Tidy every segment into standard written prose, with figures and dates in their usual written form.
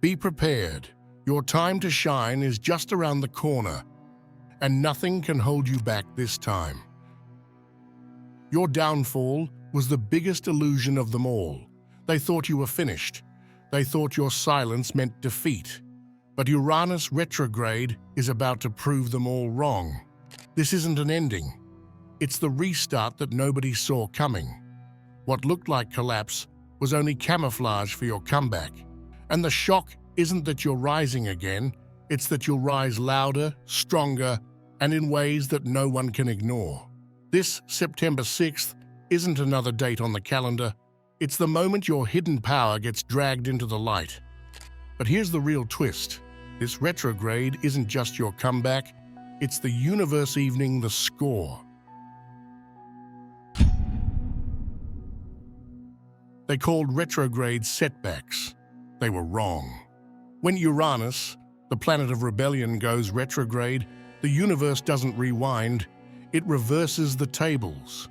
Be prepared. Your time to shine is just around the corner, and nothing can hold you back this time. Your downfall was the biggest illusion of them all. They thought you were finished. They thought your silence meant defeat. But Uranus retrograde is about to prove them all wrong. This isn't an ending. It's the restart that nobody saw coming. What looked like collapse was only camouflage for your comeback. And the shock isn't that you're rising again, it's that you'll rise louder, stronger, and in ways that no one can ignore. This September 6th isn't another date on the calendar. It's the moment your hidden power gets dragged into the light. But here's the real twist. This retrograde isn't just your comeback, it's the universe evening the score. They called retrograde setbacks. They were wrong. When Uranus, the planet of rebellion, goes retrograde, the universe doesn't rewind, it reverses the tables.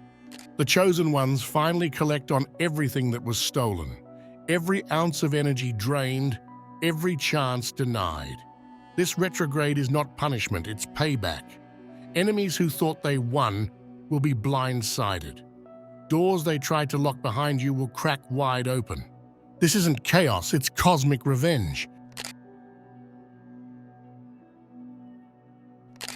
The chosen ones finally collect on everything that was stolen, every ounce of energy drained, every chance denied. This retrograde is not punishment, it's payback. Enemies who thought they won will be blindsided. Doors they tried to lock behind you will crack wide open. This isn't chaos, it's cosmic revenge.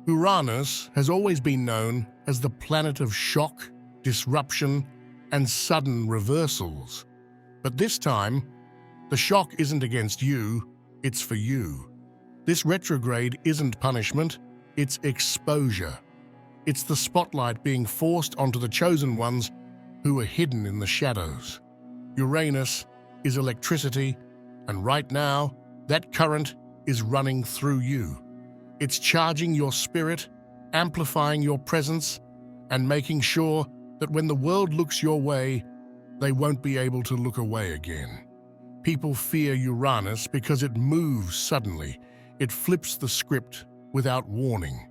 Uranus has always been known as the planet of shock, disruption, and sudden reversals. But this time, the shock isn't against you, it's for you. This retrograde isn't punishment, it's exposure. It's the spotlight being forced onto the chosen ones who are hidden in the shadows. Uranus is electricity, and right now, that current is running through you. It's charging your spirit, amplifying your presence, and making sure that when the world looks your way, they won't be able to look away again. People fear Uranus because it moves suddenly. It flips the script without warning.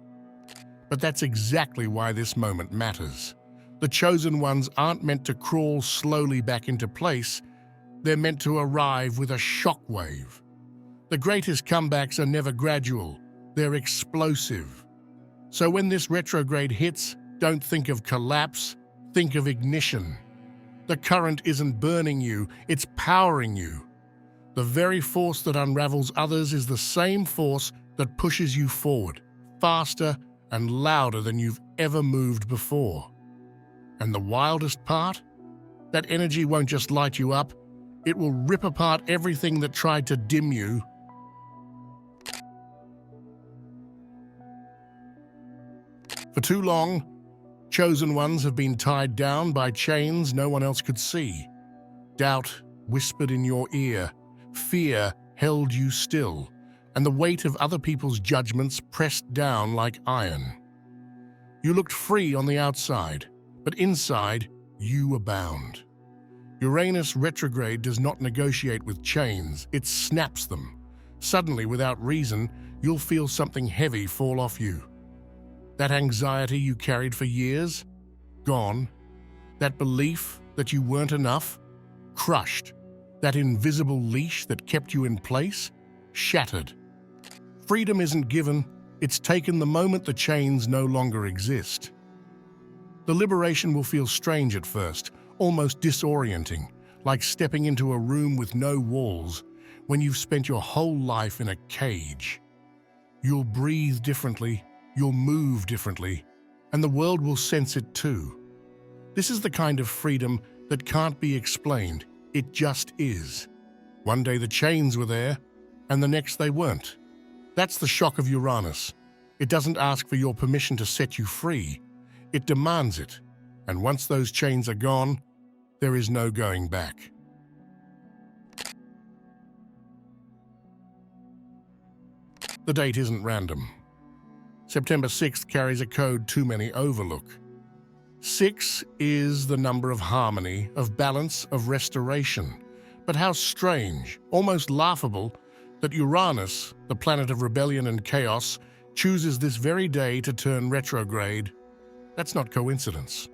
But that's exactly why this moment matters. The chosen ones aren't meant to crawl slowly back into place. They're meant to arrive with a shockwave. The greatest comebacks are never gradual. They're explosive. So when this retrograde hits, don't think of collapse, think of ignition. The current isn't burning you, it's powering you. The very force that unravels others is the same force that pushes you forward, faster and louder than you've ever moved before. And the wildest part? That energy won't just light you up, it will rip apart everything that tried to dim you. For too long, chosen ones have been tied down by chains no one else could see. Doubt whispered in your ear, fear held you still, and the weight of other people's judgments pressed down like iron. You looked free on the outside, but inside you were bound. Uranus retrograde does not negotiate with chains, it snaps them. Suddenly, without reason, you'll feel something heavy fall off you. That anxiety you carried for years? Gone. That belief that you weren't enough? Crushed. That invisible leash that kept you in place? Shattered. Freedom isn't given, it's taken the moment the chains no longer exist. The liberation will feel strange at first, almost disorienting, like stepping into a room with no walls when you've spent your whole life in a cage. You'll breathe differently, you'll move differently, and the world will sense it too. This is the kind of freedom that can't be explained, it just is. One day the chains were there, and the next they weren't. That's the shock of Uranus. It doesn't ask for your permission to set you free, it demands it, and once those chains are gone, there is no going back. The date isn't random. September 6th carries a code too many overlook. 6 is the number of harmony, of balance, of restoration. But how strange, almost laughable, that Uranus, the planet of rebellion and chaos, chooses this very day to turn retrograde. That's not coincidence.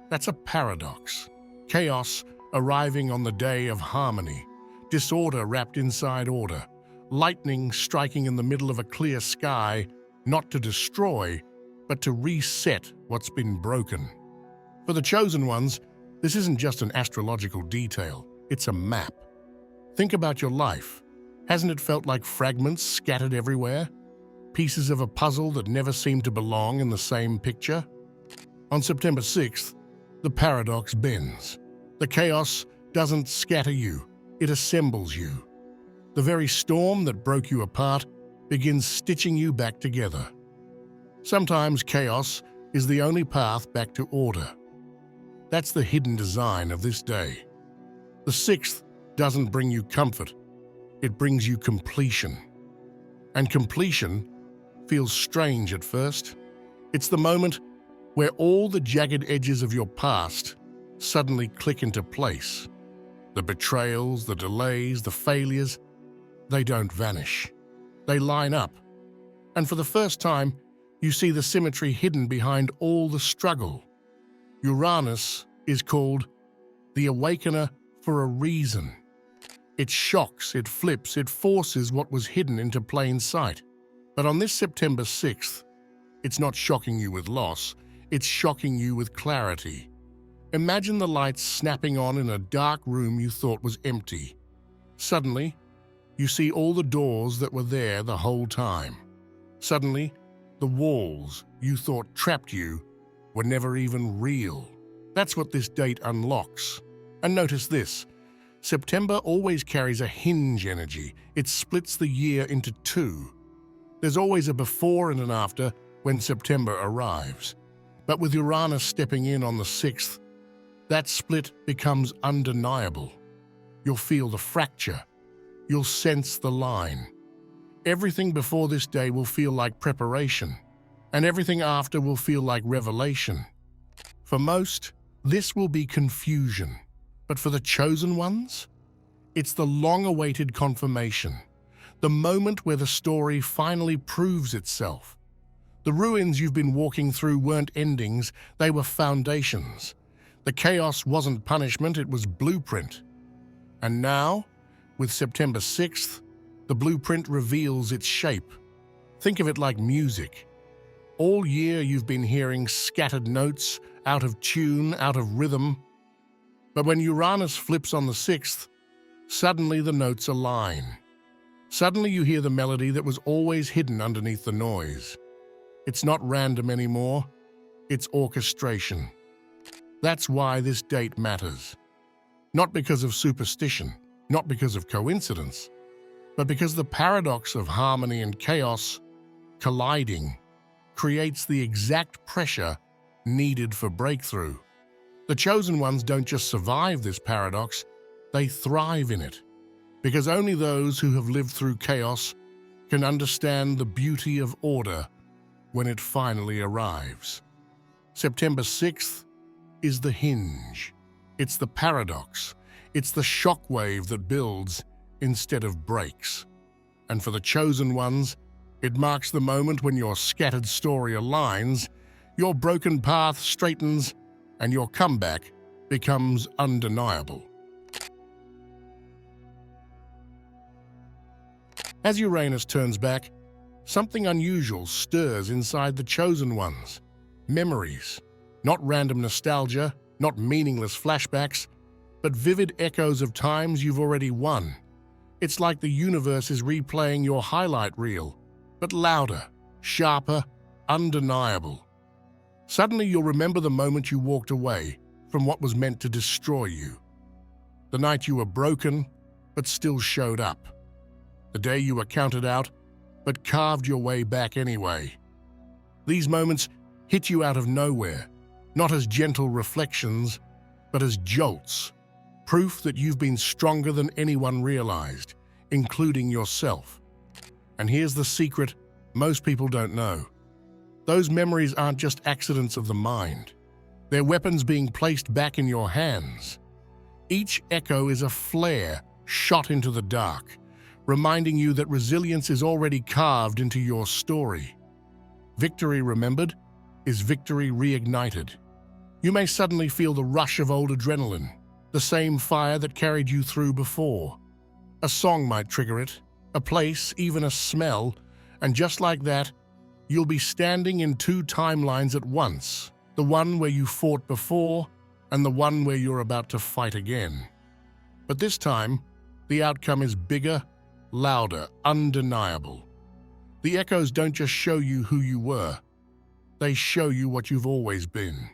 That's a paradox. Chaos arriving on the day of harmony, disorder wrapped inside order, lightning striking in the middle of a clear sky, not to destroy, but to reset what's been broken. For the chosen ones, this isn't just an astrological detail, it's a map. Think about your life. Hasn't it felt like fragments scattered everywhere? Pieces of a puzzle that never seemed to belong in the same picture? On September 6th, the paradox bends. The chaos doesn't scatter you, it assembles you. The very storm that broke you apart begins stitching you back together. Sometimes chaos is the only path back to order. That's the hidden design of this day. The 6th doesn't bring you comfort, it brings you completion. And completion feels strange at first. It's the moment where all the jagged edges of your past suddenly click into place. The betrayals, the delays, the failures, they don't vanish. They line up. And for the first time, you see the symmetry hidden behind all the struggle. Uranus is called the awakener for a reason. It shocks, it flips, it forces what was hidden into plain sight. But on this September 6th, it's not shocking you with loss, it's shocking you with clarity. Imagine the lights snapping on in a dark room you thought was empty. Suddenly, you see all the doors that were there the whole time. Suddenly, the walls you thought trapped you were never even real. That's what this date unlocks. And notice this, September always carries a hinge energy. It splits the year into two. There's always a before and an after when September arrives. But with Uranus stepping in on the 6th, that split becomes undeniable. You'll feel the fracture. You'll sense the line. Everything before this day will feel like preparation, and everything after will feel like revelation. For most, this will be confusion. But for the chosen ones, it's the long-awaited confirmation, the moment where the story finally proves itself. The ruins you've been walking through weren't endings, they were foundations. The chaos wasn't punishment, it was blueprint. And now, with September 6th, the blueprint reveals its shape. Think of it like music. All year you've been hearing scattered notes, out of tune, out of rhythm. But when Uranus flips on the 6th, suddenly the notes align. Suddenly you hear the melody that was always hidden underneath the noise. It's not random anymore, it's orchestration. That's why this date matters. Not because of superstition, not because of coincidence, but because the paradox of harmony and chaos colliding creates the exact pressure needed for breakthrough. The chosen ones don't just survive this paradox, they thrive in it. Because only those who have lived through chaos can understand the beauty of order when it finally arrives. September 6th is the hinge. It's the paradox. It's the shockwave that builds instead of breaks. And for the chosen ones, it marks the moment when your scattered story aligns, your broken path straightens, and your comeback becomes undeniable. As Uranus turns back, something unusual stirs inside the chosen ones. Memories. Not random nostalgia, not meaningless flashbacks, but vivid echoes of times you've already won. It's like the universe is replaying your highlight reel, but louder, sharper, undeniable. Suddenly you'll remember the moment you walked away from what was meant to destroy you. The night you were broken, but still showed up. The day you were counted out, but carved your way back anyway. These moments hit you out of nowhere, not as gentle reflections, but as jolts, proof that you've been stronger than anyone realized, including yourself. And here's the secret most people don't know. Those memories aren't just accidents of the mind. They're weapons being placed back in your hands. Each echo is a flare shot into the dark, reminding you that resilience is already carved into your story. Victory remembered is victory reignited. You may suddenly feel the rush of old adrenaline, the same fire that carried you through before. A song might trigger it, a place, even a smell, and just like that, you'll be standing in two timelines at once, the one where you fought before and the one where you're about to fight again. But this time, the outcome is bigger, louder, undeniable. The echoes don't just show you who you were, they show you what you've always been,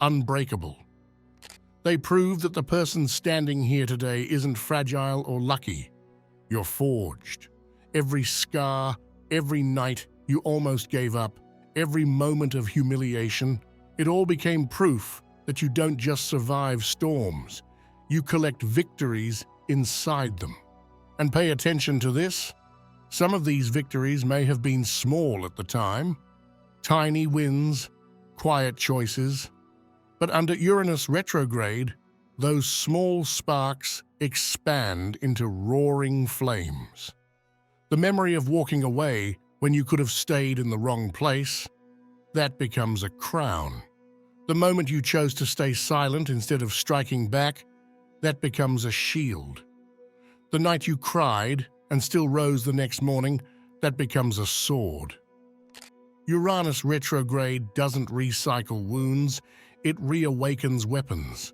unbreakable. They prove that the person standing here today isn't fragile or lucky. You're forged. Every scar, every night you almost gave up, every moment of humiliation, it all became proof that you don't just survive storms, you collect victories inside them. And pay attention to this. Some of these victories may have been small at the time, tiny wins, quiet choices, but under Uranus retrograde, those small sparks expand into roaring flames. The memory of walking away when you could have stayed in the wrong place, that becomes a crown. The moment you chose to stay silent instead of striking back, that becomes a shield. The night you cried and still rose the next morning, that becomes a sword. Uranus retrograde doesn't recycle wounds, it reawakens weapons.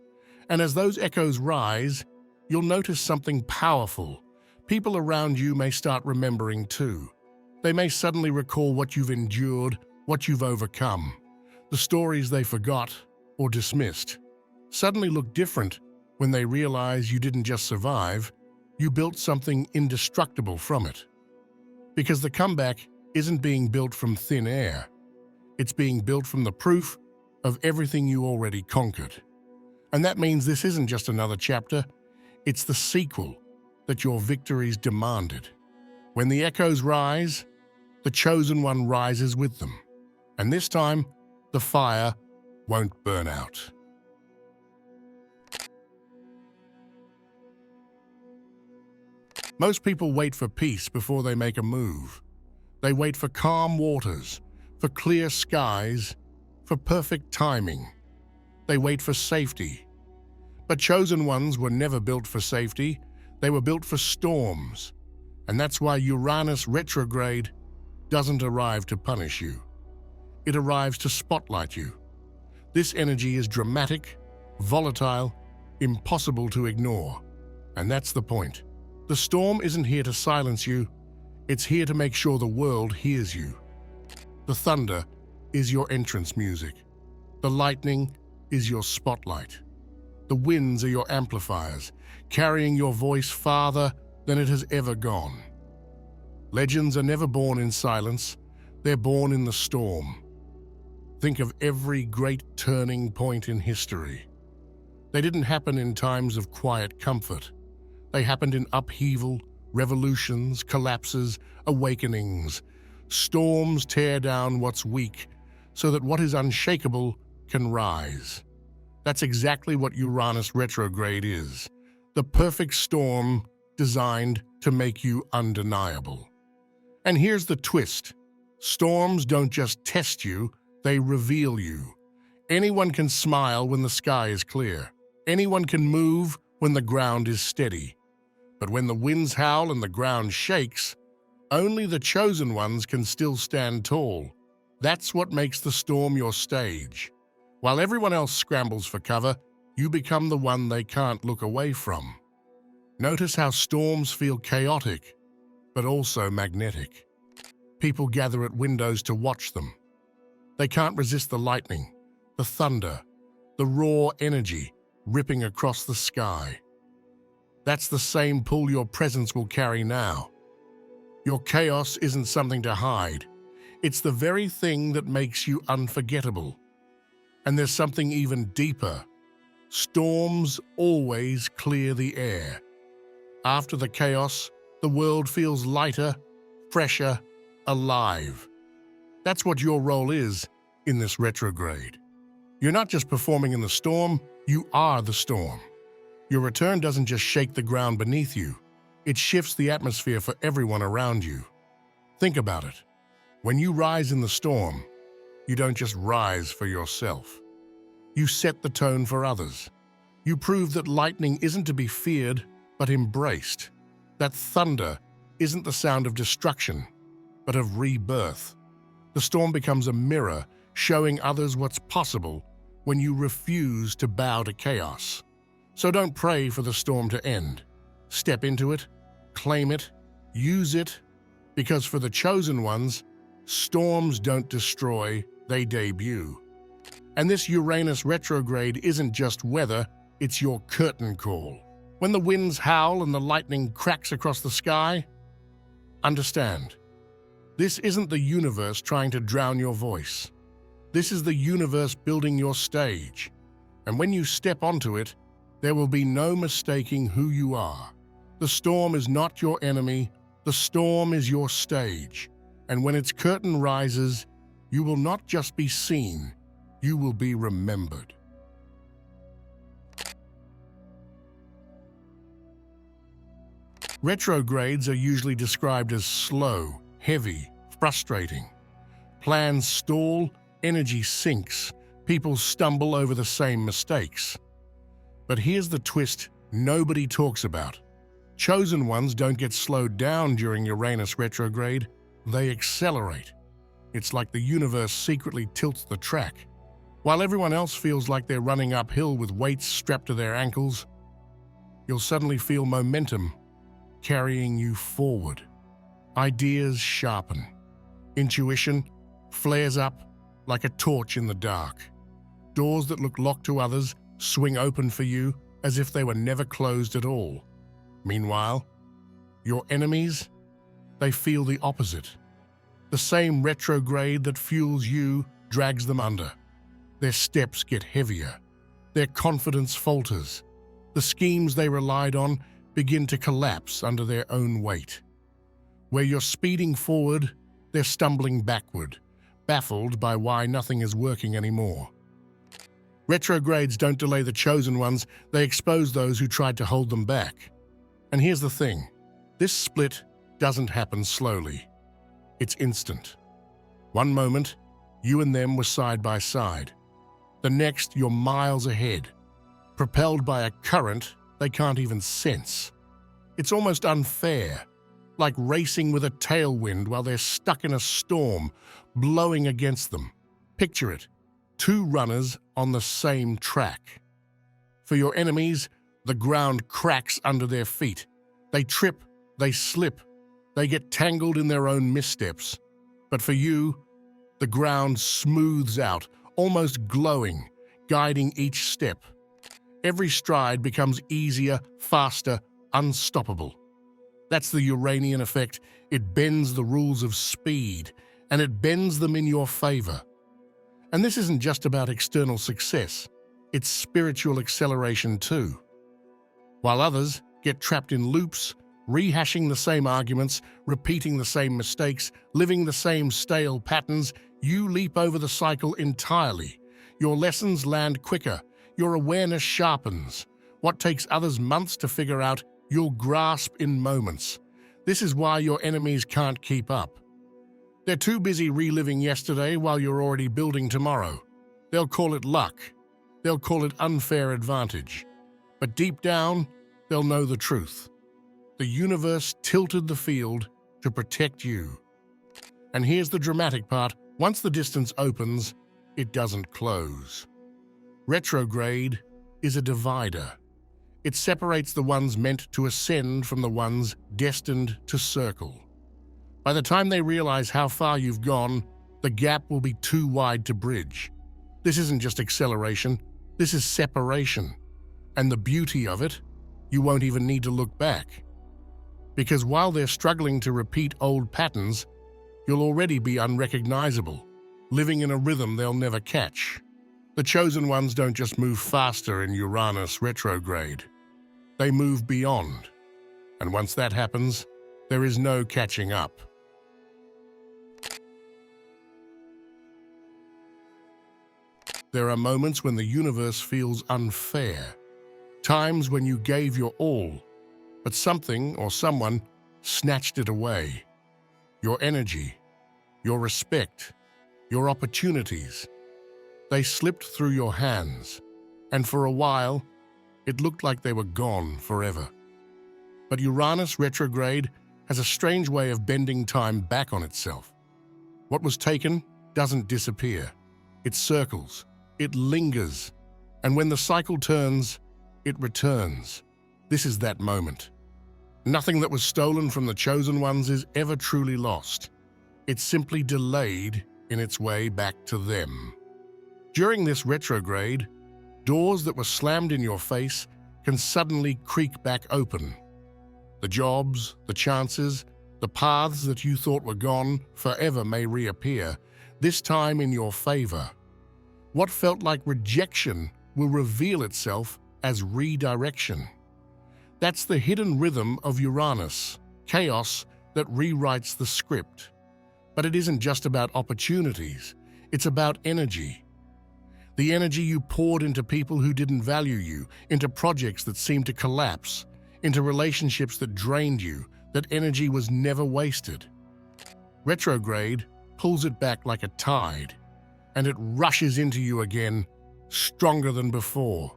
And as those echoes rise, you'll notice something powerful. People around you may start remembering too. They may suddenly recall what you've endured, what you've overcome. The stories they forgot or dismissed suddenly look different when they realize you didn't just survive, you built something indestructible from it. Because the comeback isn't being built from thin air. It's being built from the proof of everything you already conquered. And that means this isn't just another chapter, it's the sequel that your victories demanded. When the echoes rise, the chosen one rises with them. And this time, the fire won't burn out. Most people wait for peace before they make a move. They wait for calm waters, for clear skies, for perfect timing. They wait for safety. But chosen ones were never built for safety. They were built for storms. And that's why Uranus retrograde doesn't arrive to punish you. It arrives to spotlight you. This energy is dramatic, volatile, impossible to ignore. And that's the point. The storm isn't here to silence you. It's here to make sure the world hears you. The thunder is your entrance music. The lightning is your spotlight. The winds are your amplifiers, carrying your voice farther than it has ever gone. Legends are never born in silence, they're born in the storm. Think of every great turning point in history. They didn't happen in times of quiet comfort. They happened in upheaval, revolutions, collapses, awakenings. Storms tear down what's weak, so that what is unshakable can rise. That's exactly what Uranus retrograde is. The perfect storm designed to make you undeniable. And here's the twist. Storms don't just test you, they reveal you. Anyone can smile when the sky is clear. Anyone can move when the ground is steady. But when the winds howl and the ground shakes, only the chosen ones can still stand tall. That's what makes the storm your stage. While everyone else scrambles for cover, you become the one they can't look away from. Notice how storms feel chaotic, but also magnetic. People gather at windows to watch them. They can't resist the lightning, the thunder, the raw energy ripping across the sky. That's the same pull your presence will carry now. Your chaos isn't something to hide. It's the very thing that makes you unforgettable. And there's something even deeper. Storms always clear the air. After the chaos, the world feels lighter, fresher, alive. That's what your role is in this retrograde. You're not just performing in the storm, you are the storm. Your return doesn't just shake the ground beneath you, it shifts the atmosphere for everyone around you. Think about it. When you rise in the storm, you don't just rise for yourself. You set the tone for others. You prove that lightning isn't to be feared, but embraced. That thunder isn't the sound of destruction, but of rebirth. The storm becomes a mirror showing others what's possible when you refuse to bow to chaos. So don't pray for the storm to end. Step into it, claim it, use it, because for the chosen ones, storms don't destroy, they debut. And this Uranus retrograde isn't just weather, it's your curtain call. When the winds howl and the lightning cracks across the sky, understand, this isn't the universe trying to drown your voice. This is the universe building your stage. And when you step onto it, there will be no mistaking who you are. The storm is not your enemy, the storm is your stage. And when its curtain rises, you will not just be seen, you will be remembered. Retrogrades are usually described as slow, heavy, frustrating. Plans stall, energy sinks, people stumble over the same mistakes. But here's the twist nobody talks about. Chosen ones don't get slowed down during Uranus retrograde, they accelerate. It's like the universe secretly tilts the track. While everyone else feels like they're running uphill with weights strapped to their ankles, you'll suddenly feel momentum carrying you forward. Ideas sharpen. Intuition flares up like a torch in the dark. Doors that look locked to others swing open for you as if they were never closed at all. Meanwhile, your enemies, they feel the opposite. The same retrograde that fuels you drags them under. Their steps get heavier. Their confidence falters. The schemes they relied on begin to collapse under their own weight. Where you're speeding forward, they're stumbling backward, baffled by why nothing is working anymore. Retrogrades don't delay the chosen ones, they expose those who tried to hold them back. And here's the thing, this split doesn't happen slowly. It's instant. One moment, you and them were side by side. The next, you're miles ahead, propelled by a current they can't even sense. It's almost unfair, like racing with a tailwind while they're stuck in a storm, blowing against them. Picture it, two runners on the same track. For your enemies, the ground cracks under their feet. They trip, they slip, they get tangled in their own missteps. But for you, the ground smooths out, almost glowing, guiding each step. Every stride becomes easier, faster, unstoppable. That's the Uranian effect. It bends the rules of speed, and it bends them in your favor. And this isn't just about external success, it's spiritual acceleration too. While others get trapped in loops, rehashing the same arguments, repeating the same mistakes, living the same stale patterns, you leap over the cycle entirely. Your lessons land quicker, your awareness sharpens. What takes others months to figure out, you'll grasp in moments. This is why your enemies can't keep up. They're too busy reliving yesterday while you're already building tomorrow. They'll call it luck. They'll call it unfair advantage. But deep down, they'll know the truth. The universe tilted the field to protect you. And here's the dramatic part. Once the distance opens, it doesn't close. Retrograde is a divider. It separates the ones meant to ascend from the ones destined to circle. By the time they realize how far you've gone, the gap will be too wide to bridge. This isn't just acceleration, this is separation. And the beauty of it, you won't even need to look back. Because while they're struggling to repeat old patterns, you'll already be unrecognizable, living in a rhythm they'll never catch. The chosen ones don't just move faster in Uranus retrograde. They move beyond. And once that happens, there is no catching up. There are moments when the universe feels unfair. Times when you gave your all, but something or someone snatched it away. Your energy, your respect, your opportunities. They slipped through your hands, and for a while, it looked like they were gone forever. But Uranus retrograde has a strange way of bending time back on itself. What was taken doesn't disappear. It circles, it lingers, and when the cycle turns, it returns. This is that moment. Nothing that was stolen from the chosen ones is ever truly lost. It's simply delayed in its way back to them. During this retrograde, doors that were slammed in your face can suddenly creak back open. The jobs, the chances, the paths that you thought were gone forever may reappear, this time in your favor. What felt like rejection will reveal itself as redirection. That's the hidden rhythm of Uranus, chaos that rewrites the script. But it isn't just about opportunities, it's about energy. The energy you poured into people who didn't value you, into projects that seemed to collapse, into relationships that drained you. That energy was never wasted. Retrograde pulls it back like a tide, and it rushes into you again, stronger than before.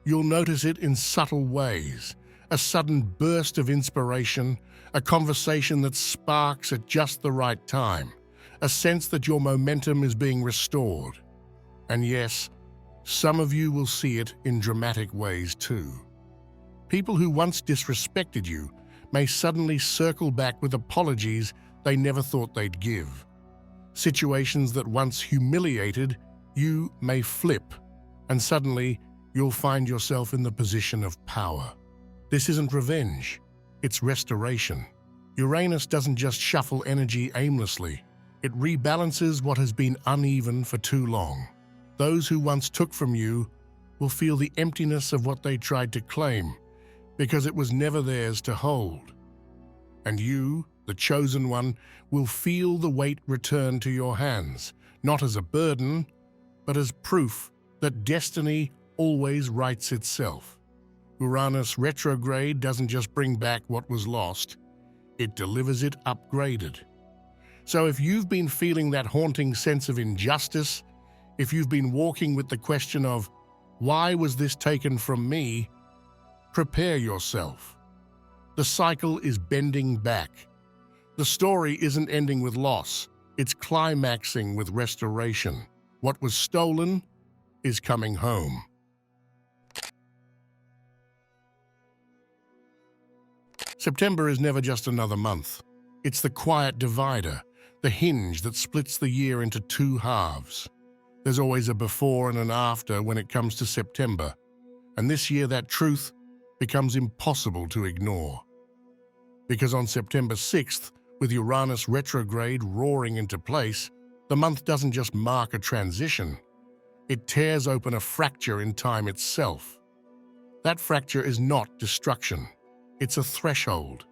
You'll notice it in subtle ways, a sudden burst of inspiration, a conversation that sparks at just the right time, a sense that your momentum is being restored. And yes, some of you will see it in dramatic ways too. People who once disrespected you may suddenly circle back with apologies they never thought they'd give. Situations that once humiliated you may flip, and suddenly you'll find yourself in the position of power. This isn't revenge, it's restoration. Uranus doesn't just shuffle energy aimlessly, it rebalances what has been uneven for too long. Those who once took from you will feel the emptiness of what they tried to claim, because it was never theirs to hold. And you, the chosen one, will feel the weight return to your hands, not as a burden, but as proof that destiny always rights itself. Uranus retrograde doesn't just bring back what was lost, it delivers it upgraded. So if you've been feeling that haunting sense of injustice, if you've been walking with the question of, why was this taken from me? Prepare yourself. The cycle is bending back. The story isn't ending with loss, it's climaxing with restoration. What was stolen is coming home. September is never just another month. It's the quiet divider, the hinge that splits the year into two halves. There's always a before and an after when it comes to September, and this year that truth becomes impossible to ignore. Because on September 6th, with Uranus retrograde roaring into place, the month doesn't just mark a transition, it tears open a fracture in time itself. That fracture is not destruction, it's a threshold,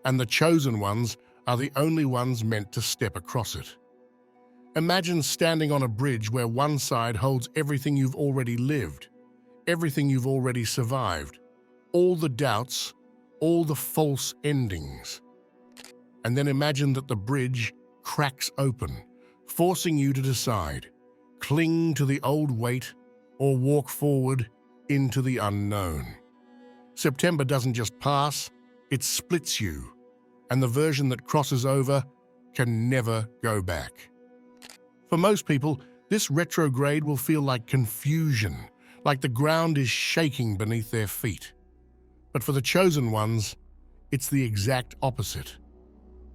and the chosen ones are the only ones meant to step across it. Imagine standing on a bridge where one side holds everything you've already lived, everything you've already survived, all the doubts, all the false endings. And then imagine that the bridge cracks open, forcing you to decide, cling to the old weight or walk forward into the unknown. September doesn't just pass, it splits you, and the version that crosses over can never go back. For most people, this retrograde will feel like confusion, like the ground is shaking beneath their feet. But for the chosen ones, it's the exact opposite.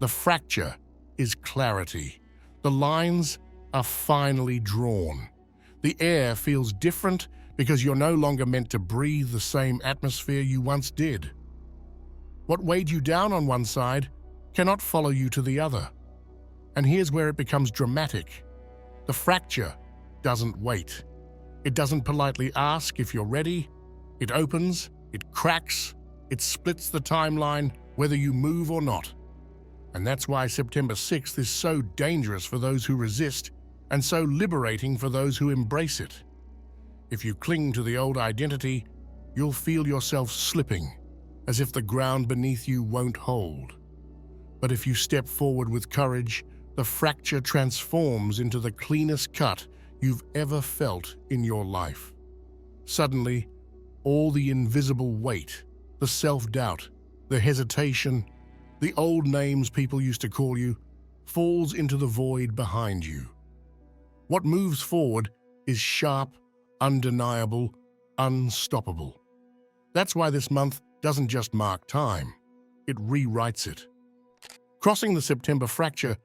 The fracture is clarity. The lines are finally drawn. The air feels different because you're no longer meant to breathe the same atmosphere you once did. What weighed you down on one side cannot follow you to the other. And here's where it becomes dramatic. The fracture doesn't wait. It doesn't politely ask if you're ready. It opens, it cracks, it splits the timeline, whether you move or not. And that's why September 6th is so dangerous for those who resist and so liberating for those who embrace it. If you cling to the old identity, you'll feel yourself slipping, as if the ground beneath you won't hold. But if you step forward with courage, the fracture transforms into the cleanest cut you've ever felt in your life. Suddenly, all the invisible weight, the self-doubt, the hesitation, The old names people used to call you falls into the void behind you. What moves forward is sharp, undeniable, unstoppable. That's why this month doesn't just mark time, it rewrites it. Crossing the September fracture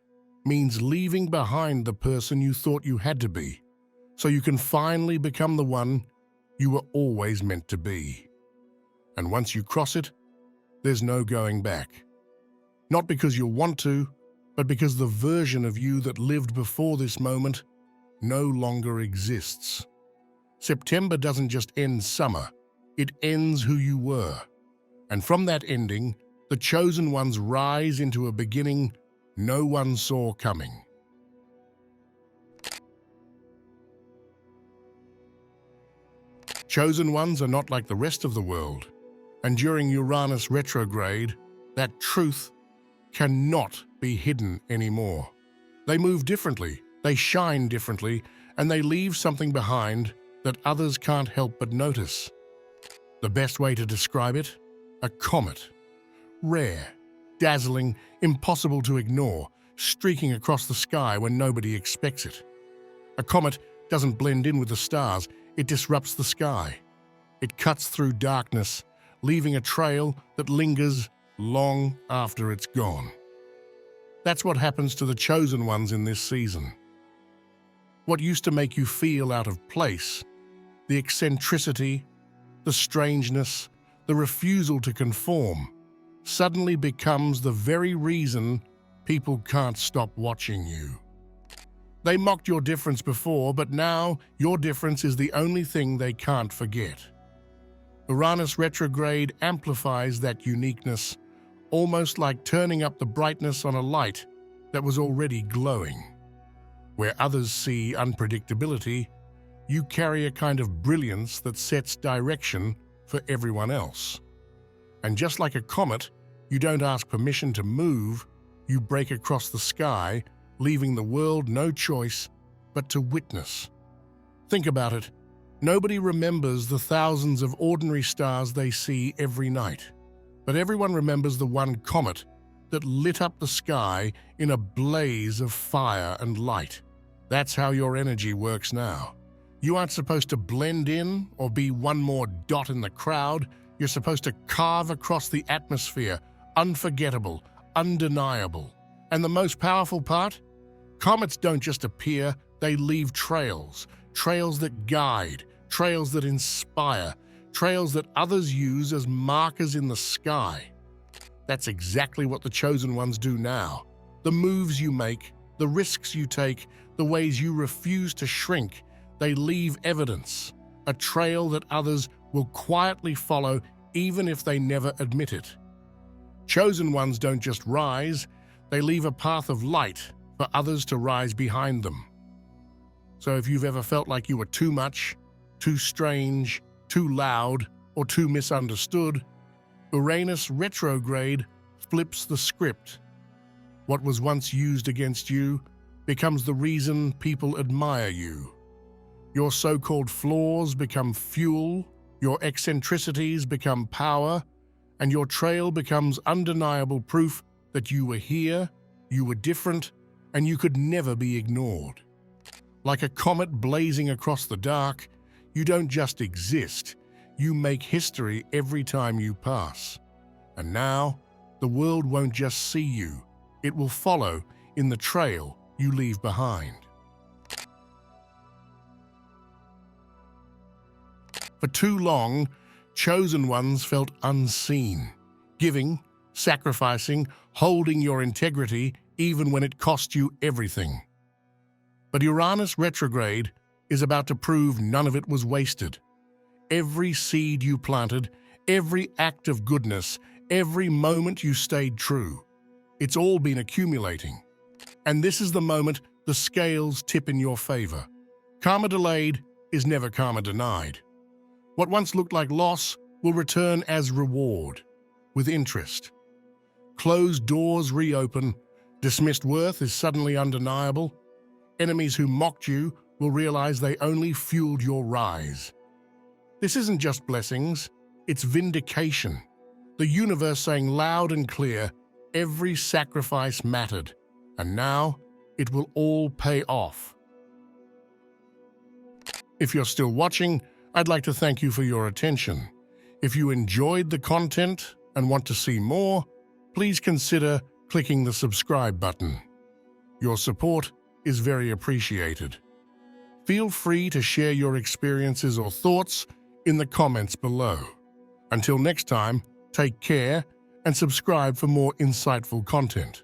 means leaving behind the person you thought you had to be, so you can finally become the one you were always meant to be. And once you cross it, there's no going back. Not because you'll want to, but because the version of you that lived before this moment no longer exists. September doesn't just end summer, it ends who you were. And from that ending, the chosen ones rise into a beginning no one saw coming. Chosen ones are not like the rest of the world, and during Uranus retrograde, that truth cannot be hidden anymore. They move differently, they shine differently, and they leave something behind that others can't help but notice. The best way to describe it? A comet. Rare, dazzling, impossible to ignore, streaking across the sky when nobody expects it. A comet doesn't blend in with the stars, it disrupts the sky. It cuts through darkness, leaving a trail that lingers long after it's gone. That's what happens to the chosen ones in this season. What used to make you feel out of place, the eccentricity, the strangeness, the refusal to conform, suddenly becomes the very reason people can't stop watching you. They mocked your difference before, but now your difference is the only thing they can't forget. Uranus retrograde amplifies that uniqueness, almost like turning up the brightness on a light that was already glowing. Where others see unpredictability, you carry a kind of brilliance that sets direction for everyone else. And just like a comet, you don't ask permission to move, you break across the sky, leaving the world no choice but to witness. Think about it. Nobody remembers the thousands of ordinary stars they see every night, but everyone remembers the one comet that lit up the sky in a blaze of fire and light. That's how your energy works now. You aren't supposed to blend in or be one more dot in the crowd. You're supposed to carve across the atmosphere, unforgettable, undeniable. And the most powerful part? Comets don't just appear, they leave trails. Trails that guide, trails that inspire, trails that others use as markers in the sky. That's exactly what the chosen ones do now. The moves you make, the risks you take, the ways you refuse to shrink, they leave evidence, a trail that others will quietly follow even if they never admit it. Chosen ones don't just rise, they leave a path of light for others to rise behind them. So if you've ever felt like you were too much, too strange, too loud, or too misunderstood, Uranus retrograde flips the script. What was once used against you becomes the reason people admire you. Your so-called flaws become fuel, your eccentricities become power, and your trail becomes undeniable proof that you were here, you were different, and you could never be ignored. Like a comet blazing across the dark, you don't just exist, you make history every time you pass. And now, the world won't just see you, it will follow in the trail you leave behind. For too long, chosen ones felt unseen, giving, sacrificing, holding your integrity even when it cost you everything. But Uranus retrograde is about to prove none of it was wasted. Every seed you planted, every act of goodness, every moment you stayed true, it's all been accumulating. And this is the moment the scales tip in your favor. Karma delayed is never karma denied. What once looked like loss will return as reward, with interest. Closed doors reopen, dismissed worth is suddenly undeniable. Enemies who mocked you will realize they only fueled your rise. This isn't just blessings, it's vindication. The universe saying loud and clear, Every sacrifice mattered, and now it will all pay off. If you're still watching, I'd like to thank you for your attention. If you enjoyed the content and want to see more, please consider clicking the subscribe button. Your support is very appreciated. Feel free to share your experiences or thoughts in the comments below. Until next time, take care and subscribe for more insightful content.